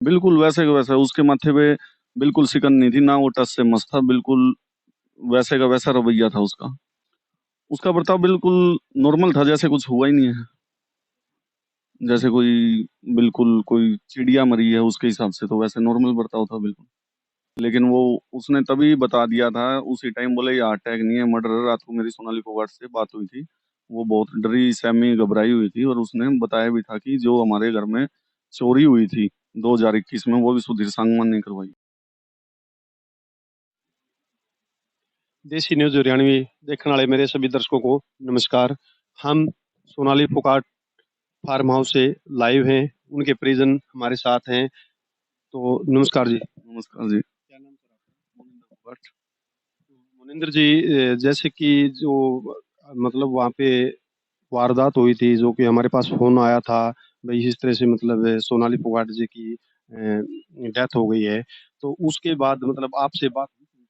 बिल्कुल वैसे का वैसा उसके माथे पे बिल्कुल शिकन नहीं थी, ना वो टस से मस था, बिल्कुल वैसे का वैसा रवैया था उसका। उसका बर्ताव बिल्कुल नॉर्मल था, जैसे कुछ हुआ ही नहीं है। जैसे कोई बिल्कुल कोई चिड़िया मरी है उसके हिसाब से, तो वैसे नॉर्मल बर्ताव था बिल्कुल। लेकिन वो उसने तभी बता दिया था उसी टाइम, बोले ये हार्ट अटैक नहीं है, मर्डर है। रात को मेरी सोनाली फोगाट से बात हुई थी, वो बहुत डरी सहमी घबराई हुई थी, और उसने बताया भी था कि जो हमारे घर में चोरी हुई थी 2021 में, वो भी सुधीर सांगवान ने करवाई। देसी न्यूज़ हरियाणवी देखने वाले मेरे सभी दर्शकों को नमस्कार। हम सोनाली फोगाट फार्म हाउस से लाइव हैं, उनके परिजन हमारे साथ हैं। तो नमस्कार जी। नमस्कार जी। क्या नाम सर आपका? मोनिंदर फोगाट। मुनिंदर जी, जैसे कि जो मतलब वहाँ पे वारदात हुई थी, जो कि हमारे पास फ़ोन आया था, भई इस तरह से मतलब सोनाली फोगाट जी की डेथ हो गई है। तो उसके बाद मतलब आपसे बात हुई थी?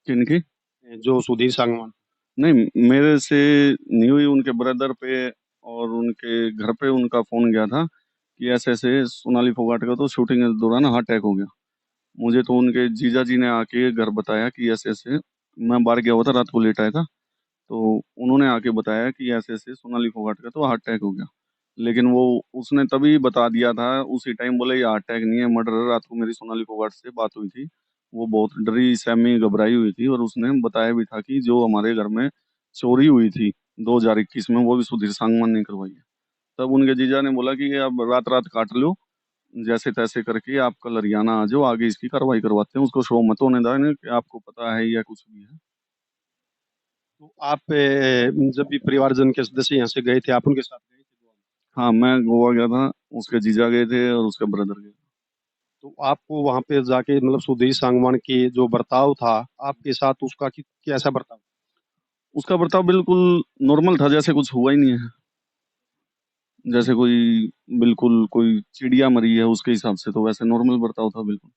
किनकी? जो सुधीर सांगवान। नहीं, मेरे से नहीं हुई, उनके ब्रदर पे और उनके घर पे उनका फोन गया था कि ऐसे ऐसे सोनाली फोगाट का तो शूटिंग के दौरान हार्ट अटैक हो गया। मुझे तो उनके जीजा जी ने आके घर बताया कि ऐसे ऐसे, मैं बाहर गया हुआ था, रात को लेट आया था, तो उन्होंने आके बताया कि ऐसे ऐसे सोनाली फोगाट का तो हार्ट अटैक हो गया। लेकिन वो उसने तभी बता दिया था उसी टाइम, बोले ये हार्ट अटैक नहीं है, मर्डर है। रात को मेरी सोनाली फोगाट से बात हुई थी, वो बहुत डरी सहमी घबराई हुई थी, और उसने बताया भी था कि जो हमारे घर में चोरी हुई थी 2021 में, वो भी सुधीर सांगवान ने करवाई है। तब उनके जीजा ने बोला कि अब रात रात काट लो, जैसे तैसे करके आप कल हरियाणा आ जाओ, आगे इसकी कार्रवाई करवाते हैं, उसको शो मत होने देना कि आपको पता है या कुछ भी है। तो आप जब भी परिवारजन के सदस्य यहाँ से गए थे, आप उनके साथ गए थे गोवा में? हाँ, मैं गोवा गया था, उसके जीजा गए थे और उसके ब्रदर गए। तो आपको वहाँ पे जाके मतलब सुधीर सांगवान के जो बर्ताव था, आपके साथ उसका कि कैसा बर्ताव? उसका बर्ताव बिल्कुल नॉर्मल था, जैसे कुछ हुआ ही नहीं है। जैसे कोई बिल्कुल कोई चिड़िया मरी है उसके हिसाब से, तो वैसे नॉर्मल बर्ताव था बिल्कुल।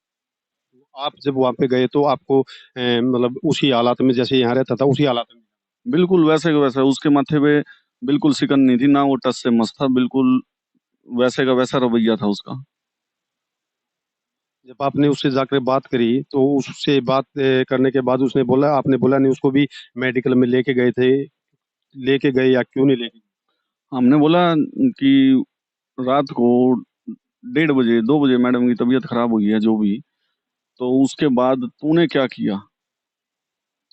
आप जब वहाँ पे गए तो आपको मतलब उसी हालात में जैसे यहाँ रहता था, उसी हालात में मिला? बिल्कुल वैसे का वैसा उसके माथे पे बिल्कुल शिकन नहीं थी, ना वो टस से मस था, बिल्कुल वैसे का वैसा रवैया था उसका। जब आपने उससे जाकर बात करी, तो उससे बात करने के बाद उसने बोला, आपने बोला नहीं उसको भी मेडिकल में लेके गए थे, लेके गए या क्यों नहीं लेके गए? हमने बोला कि रात को 1:30 बजे 2 बजे मैडम की तबीयत खराब हुई है जो भी, तो उसके बाद तूने क्या किया,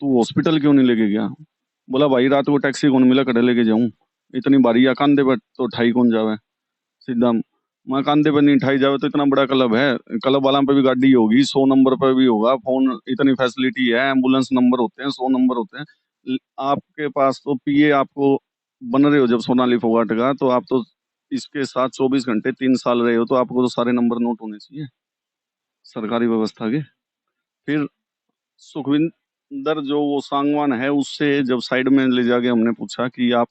तू हॉस्पिटल क्यों नहीं लेके गया? बोला भाई रात को टैक्सी कौन मिला कड़े लेके जाऊं, इतनी बारी या कंधे पर तो ठाई कौन जावे सीधा। मैं कंधे पर नहीं ठाई जावे तो इतना बड़ा क्लब है, क्लब वाला पे भी गाड़ी होगी, 100 नंबर पे भी होगा फोन, इतनी फैसिलिटी है, एम्बुलेंस नंबर होते हैं, 100 नंबर होते हैं। आपके पास तो पीए आपको बन रहे हो जब सोनाली फोगाट का, तो आप तो इसके साथ 24 घंटे 3 साल रहे हो, तो आपको तो सारे नंबर नोट होने चाहिए सरकारी व्यवस्था के। फिर सुखविंदर जो वो सांगवान है, उससे जब साइड में ले जाके हमने पूछा कि आप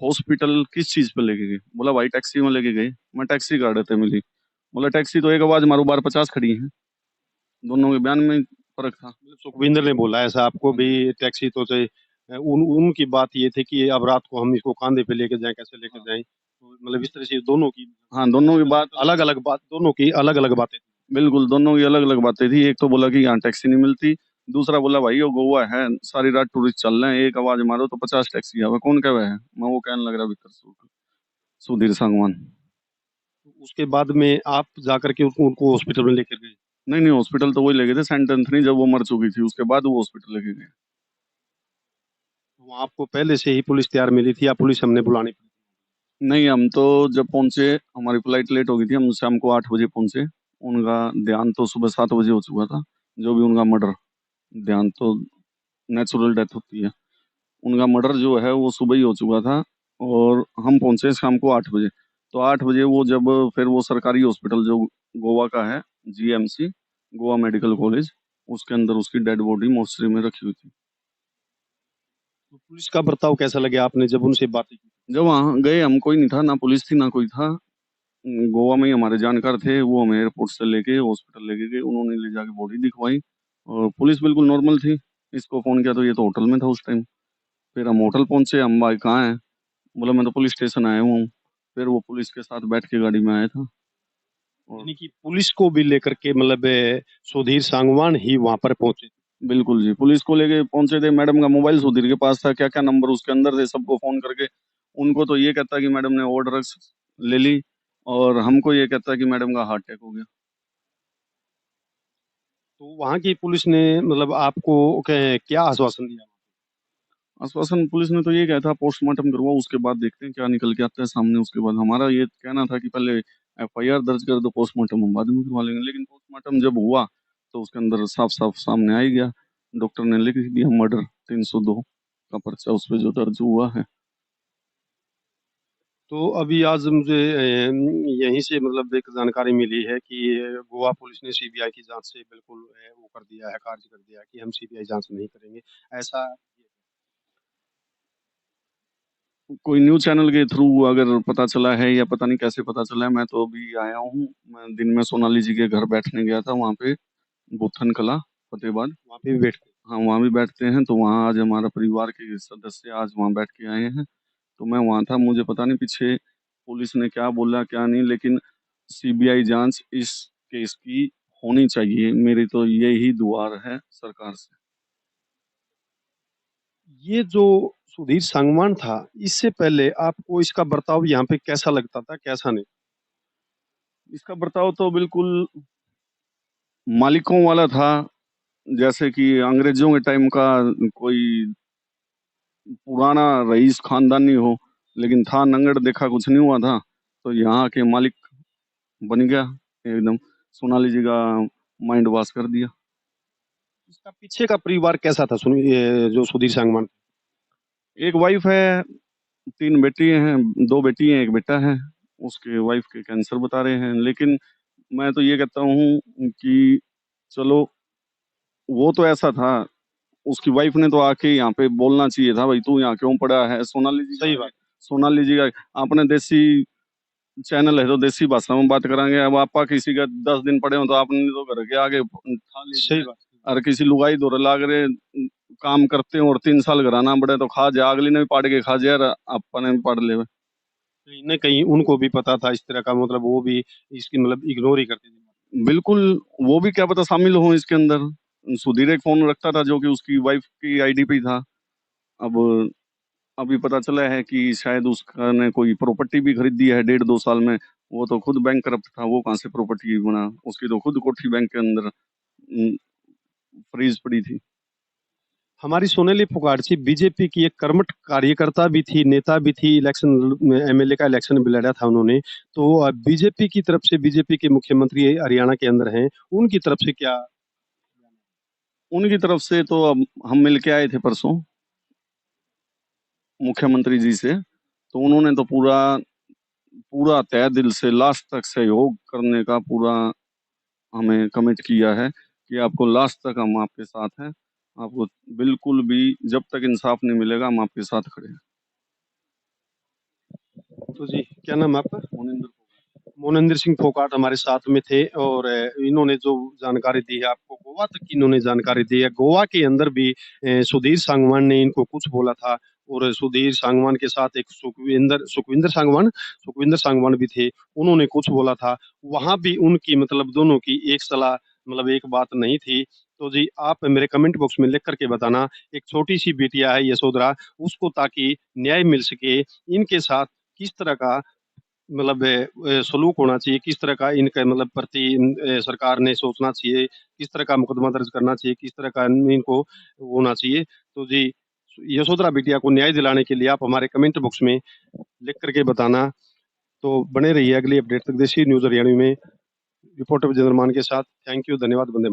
हॉस्पिटल किस चीज पे लेके गए, बोला भाई टैक्सी में लेके गए। मैं टैक्सी का अड़ते मिली, बोला टैक्सी तो एक आवाज मारो बार 50 खड़ी है। दोनों के बयान में फर्क था। मतलब सुखविंदर ने बोला ऐसा आपको हाँ भी? टैक्सी तो से उनकी बात ये थी कि अब रात को हम इसको कांधे पे लेके जाएं, कैसे लेके हाँ जाएं? तो मतलब इस तरह से दोनों की हाँ, दोनों की बात अलग अलग बात, दोनों की अलग अलग बातें थी। बिल्कुल, दोनों की अलग अलग बातें थी। एक तो बोला कि यहाँ टैक्सी नहीं मिलती, दूसरा बोला भाई वो गोवा है, सारी रात टूरिस्ट चल रहे हैं, एक आवाज मारो तो 50 टैक्सी आवे, कौन कह है? मैं वो कहने लग रहा भीतर सुधीर सांगवान। तो उसके बाद में आप जाकर के उनको हॉस्पिटल में लेकर गए? नहीं नहीं, हॉस्पिटल तो वही ले गए थे सेंट एंथनी, जब वो मर चुकी थी उसके बाद वो हॉस्पिटल लेके गए। तो वहाँ आपको पहले से ही पुलिस तैयार मिली थी या पुलिस हमने बुलानी पड़ी? नहीं, हम तो जब पहुंचे, हमारी फ्लाइट लेट हो गई थी, हम शाम को 8 बजे पहुंचे। उनका ध्यान तो सुबह 7 बजे हो चुका था, जो भी उनका मर्डर, ध्यान तो नेचुरल डेथ होती है, उनका मर्डर जो है वो सुबह ही हो चुका था। और हम पहुंचे शाम को 8 बजे। तो 8 बजे वो जब फिर वो सरकारी हॉस्पिटल जो गोवा का है, जीएमसी, गोवा मेडिकल कॉलेज, उसके अंदर उसकी डेड बॉडी मोर्चरी में रखी हुई थी। तो पुलिस का बर्ताव कैसा लगे आपने जब उनसे बातें की? जब वहाँ गए हम, कोई नहीं था, ना पुलिस थी ना कोई था। गोवा में ही हमारे जानकार थे, वो हमें एयरपोर्ट से लेके हॉस्पिटल लेके गए, उन्होंने ले जाके बॉडी दिखवाई, और पुलिस बिल्कुल नॉर्मल थी। इसको फोन किया तो ये तो होटल में था उस टाइम। फिर हम होटल पहुंचे, हम भाई कहाँ हैं, बोला मैं तो पुलिस स्टेशन आया हूँ। फिर वो पुलिस के साथ बैठ के गाड़ी में आया था, और यानी कि पुलिस को भी लेकर के मतलब सुधीर सांगवान ही वहां पर पहुंचे। बिल्कुल जी, पुलिस को लेके पहुंचे थे। मैडम का मोबाइल सुधीर के पास था, क्या क्या नंबर उसके अंदर थे, सबको फोन करके उनको तो ये कहता कि मैडम ने ओवर ड्रग्स ले ली, और हमको ये कहता कि मैडम का हार्ट अटैक हो गया। तो वहां की पुलिस ने मतलब आपको क्या आश्वासन दिया? आश्वासन पुलिस ने तो ये कहा था पोस्टमार्टम करवाओ, उसके बाद देखते हैं क्या निकल के आता है सामने। उसके बाद हमारा ये कहना था कि पहले एफआईआर दर्ज कर दो, पोस्टमार्टम हम बाद में करवा लेंगे। लेकिन पोस्टमार्टम जब हुआ तो उसके अंदर साफ साफ सामने आ ही गया, डॉक्टर ने लिख दिया मर्डर, 302 का पर्चा उस पर जो दर्ज हुआ है। तो अभी आज मुझे यहीं से मतलब एक जानकारी मिली है कि गोवा पुलिस ने सीबीआई की जांच से बिल्कुल वो कर दिया है, खारिज कर दिया है कि हम सीबीआई जांच नहीं करेंगे, ऐसा। कोई न्यूज चैनल के थ्रू अगर पता चला है या पता नहीं कैसे पता चला है, मैं तो अभी आया हूँ। मैं दिन में सोनाली जी के घर बैठने गया था, वहाँ पे बुत्थन कला फतेहाबाद। वहाँ पे भी बैठ के। हाँ, वहाँ भी बैठते हैं, तो वहाँ आज हमारा परिवार के सदस्य आज वहाँ बैठ के आए हैं। तो मैं वहाँ था, मुझे पता नहीं पीछे पुलिस ने क्या बोला क्या नहीं, लेकिन सीबीआई जांच इस केस की होनी चाहिए, मेरी तो यही दुआर है सरकार से। ये जो सुधीर सांगवान था, इससे पहले आपको इसका बर्ताव यहाँ पे कैसा लगता था, कैसा नहीं? इसका बर्ताव तो बिल्कुल मालिकों वाला था, जैसे कि अंग्रेजों के टाइम का कोई पुराना रईस खानदानी हो, लेकिन था नंगड़, देखा कुछ नहीं हुआ था, तो यहाँ के मालिक बन गया एकदम। सोनाली जी का माइंड वॉश कर दिया। इसका पीछे का परिवार कैसा था, सुनिए, ये जो सुधीर सांगवान। एक वाइफ है, 3 बेटी हैं, 2 बेटी हैं, एक बेटा है। उसके वाइफ के कैंसर बता रहे हैं, लेकिन मैं तो ये कहता हूँ कि चलो, वो तो ऐसा था, उसकी वाइफ ने तो आके यहाँ पे बोलना चाहिए था, भाई तू यहाँ क्यों पड़ा है। सोनाली जी सही का बात। सोनाली जी का आपने देसी चैनल है तो देसी भाषा में बात करांगे। अब आपा किसी का 10 दिन पड़े हो तो आपने तो घर के आगे खा सही लीजिए। बात। और किसी लुगाई दौरे लाग रहे काम करते हो और 3 साल घर आना पड़े तो खा जा, अगली ने भी पाड़ के खा जाए और आपने भी पाड़ ले। कहीं न कहीं उनको भी पता था इस तरह का, मतलब वो भी इसकी मतलब इग्नोर ही करते थे। बिल्कुल, वो भी क्या पता शामिल हो इसके अंदर। सुधीर एक फोन रखता था जो कि उसकी वाइफ की आईडी पे ही था। अब अभी पता चला है कि शायद उसका ने कोई प्रॉपर्टी भी खरीदी है 1.5-2 साल में। वो तो खुद बैंक करप्ट था, वो कहाँ से प्रॉपर्टी बना, उसकी तो खुद कोठी बैंक के अंदर फ्रीज पड़ी थी। हमारी सोनाली पुगार्ची बीजेपी की एक कर्मठ कार्यकर्ता भी थी, नेता भी थी, इलेक्शन एमएलए का इलेक्शन भी लड़ा था उन्होंने। तो बीजेपी की तरफ से, बीजेपी के मुख्यमंत्री हरियाणा के अंदर हैं, उनकी तरफ से क्या? उनकी तरफ से तो अब हम मिल के आए थे परसों मुख्यमंत्री जी से, तो उन्होंने तो पूरा पूरा तहे दिल से लास्ट तक सहयोग करने का पूरा हमें कमिट किया है कि आपको लास्ट तक हम आपके साथ हैं। आपको बिल्कुल भी जब तक इंसाफ नहीं मिलेगा हम आपके साथ खड़े हैं। तो जी, क्या नाम है आपका? मोनिंदर। मोनिंदर सिंह फोगाट हमारे साथ में थे, और इन्होंने जो जानकारी दी है आपको, गोवा तक की इन्होंने जानकारी दी है। गोवा के अंदर भी सुधीर सांगवान ने इनको कुछ बोला था, और सुधीर सांगवान के साथ एक सुखविंदर सांगवान भी थे, उन्होंने कुछ बोला था। वहां भी उनकी मतलब दोनों की एक सलाह, मतलब एक बात नहीं थी। तो जी, आप मेरे कमेंट बॉक्स में लिख करके बताना, एक छोटी सी बेटिया है यशोधरा, उसको ताकि न्याय मिल सके, इनके साथ किस तरह का मतलब सलूक होना चाहिए, किस तरह का इनके मतलब प्रति सरकार ने सोचना चाहिए, किस तरह का मुकदमा दर्ज करना चाहिए, किस तरह का इनको होना चाहिए। तो जी, यशोधरा बिटिया को न्याय दिलाने के लिए आप हमारे कमेंट बॉक्स में लिख करके बताना। तो बने रहिए अगली अपडेट तक देसी न्यूज़ हरियाणवी में, रिपोर्टर विजेंद्र मान के साथ। थैंक यू, धन्यवाद, वंदे मातरम।